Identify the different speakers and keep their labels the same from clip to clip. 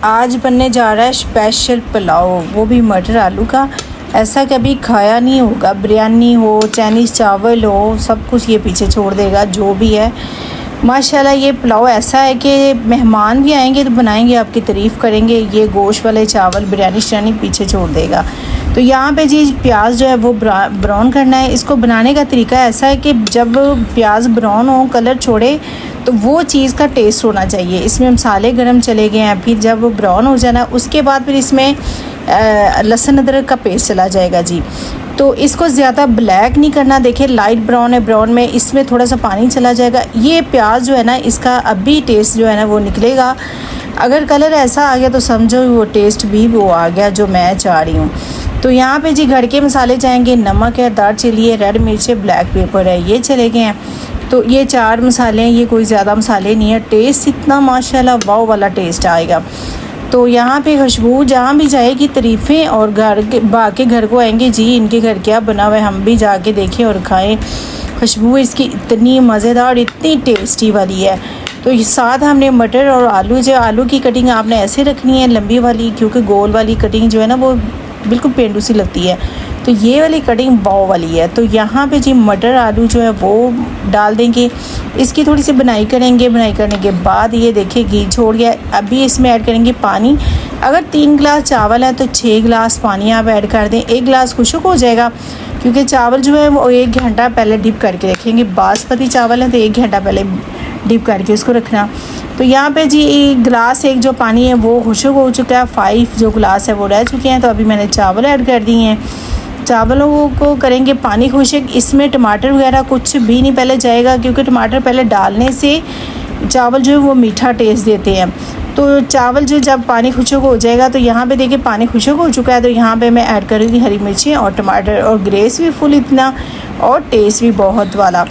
Speaker 1: आज बनने जा रहा है स्पेशल पुलाव, वो भी मटर आलू का। ऐसा कभी खाया नहीं होगा। बिरयानी हो, चाइनीज़ चावल हो, सब कुछ ये पीछे छोड़ देगा जो भी है। माशाल्लाह ये पुलाव ऐसा है कि मेहमान भी आएंगे तो बनाएंगे, आपकी तारीफ़ करेंगे। ये गोश्त वाले चावल बिरयानी शरानी पीछे छोड़ देगा। तो यहाँ पे जी प्याज जो है वो ब्राउन करना है। इसको बनाने का तरीका ऐसा है कि जब प्याज ब्राउन हो, कलर छोड़े, तो वो चीज़ का टेस्ट होना चाहिए। इसमें मसाले गरम चले गए हैं, फिर जब वो ब्राउन हो जाना उसके बाद फिर इसमें लहसुन अदरक का पेस्ट चला जाएगा जी। तो इसको ज़्यादा ब्लैक नहीं करना। देखिए लाइट ब्राउन है, ब्राउन में इसमें थोड़ा सा पानी चला जाएगा। ये प्याज जो है ना, इसका अभी टेस्ट जो है ना वो निकलेगा। अगर कलर ऐसा आ गया तो समझो वो टेस्ट भी वो आ गया जो मैं चाह रही हूँ। तो यहाँ पे जी घर के मसाले जाएंगे, नमक है, दालचीनी है, रेड मिर्च है, ब्लैक पेपर है, ये चले गए हैं। तो ये 4 मसाले हैं, ये कोई ज़्यादा मसाले नहीं है। टेस्ट इतना माशाल्लाह वाव वाला टेस्ट आएगा। तो यहाँ पे खुशबू जहाँ भी जाएगी तारीफ़ें, और घर के बाकी घर को आएंगे जी इनके घर क्या बना हुआ है, हम भी जाके देखें और खाएं। खुशबू इसकी इतनी मज़ेदार, इतनी टेस्टी वाली है। तो ये साथ हमने मटर और आलू, जो आलू की कटिंग आपने ऐसे रखनी है लंबी वाली, क्योंकि गोल वाली कटिंग जो है ना वो बिल्कुल पेंडू सी लगती है। तो ये वाली कटिंग बाव वाली है। तो यहाँ पे जी मटर आलू जो है वो डाल देंगे, इसकी थोड़ी सी बनाई करेंगे। बनाई करने के बाद ये देखिए घी छोड़ गया। अभी इसमें ऐड करेंगे पानी। अगर 3 गिलास चावल है तो 6 गिलास पानी आप ऐड कर दें। 1 गिलास खुश्क हो जाएगा, क्योंकि चावल जो है वो 1 घंटा पहले डिप करके रखेंगे। बासमती चावल है तो 1 घंटा पहले डिप करके उसको रखना। तो यहाँ पे जी गिलास 1 जो पानी है वो खुश्क हो चुका है, 5 जो गिलास है वो रह चुके हैं। तो अभी मैंने चावल ऐड कर दिए हैं। चावलों को करेंगे पानी खुश्क। इसमें टमाटर वगैरह कुछ भी नहीं पहले जाएगा, क्योंकि टमाटर पहले डालने से चावल जो है वो मीठा टेस्ट देते हैं। तो चावल जो जब पानी खुश्क हो जाएगा, तो यहाँ पे देखिए पानी खुश्क हो चुका है। तो यहाँ पे मैं ऐड करूँगी हरी मिर्ची और टमाटर, और ग्रेस भी फुल इतना, और टेस्ट भी बहुत वाला।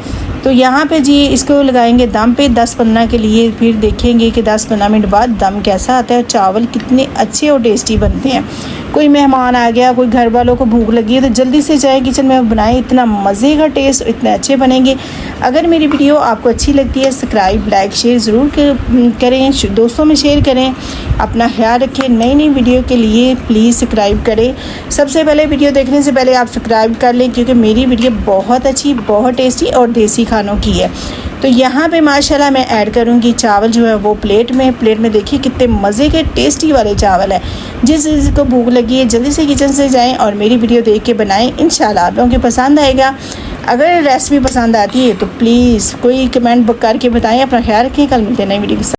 Speaker 1: तो यहाँ पे जी इसको लगाएंगे दम पे 10-15 के लिए। फिर देखेंगे कि 10-15 मिनट बाद दम कैसा आता है और चावल कितने अच्छे और टेस्टी बनते हैं। कोई मेहमान आ गया, कोई घर वालों को भूख लगी है तो जल्दी से जाए किचन में बनाएं, इतना मज़े का टेस्ट, इतने अच्छे बनेंगे। अगर मेरी वीडियो आपको अच्छी लगती है सब्सक्राइब लाइक शेयर ज़रूर करें, दोस्तों में शेयर करें। अपना ख्याल रखें। नई नई वीडियो के लिए प्लीज़ सब्सक्राइब करें। सबसे पहले वीडियो देखने से पहले आप सब्सक्राइब कर लें, क्योंकि मेरी वीडियो बहुत अच्छी, बहुत टेस्टी और देसी खानों की है। तो यहाँ पे माशाल्लाह मैं ऐड करूँगी चावल जो है वो प्लेट में देखिए कितने मज़े के टेस्टी वाले चावल है। जिसको भूख लगी है जल्दी से किचन से जाएं और मेरी वीडियो देख के बनाएं। इंशाल्लाह आप लोगों को पसंद आएगा। अगर रेसिपी पसंद आती है तो प्लीज़ कोई कमेंट करके बताएं। अपना ख्याल रखें। कल मिलते हैं नई वीडियो के साथ।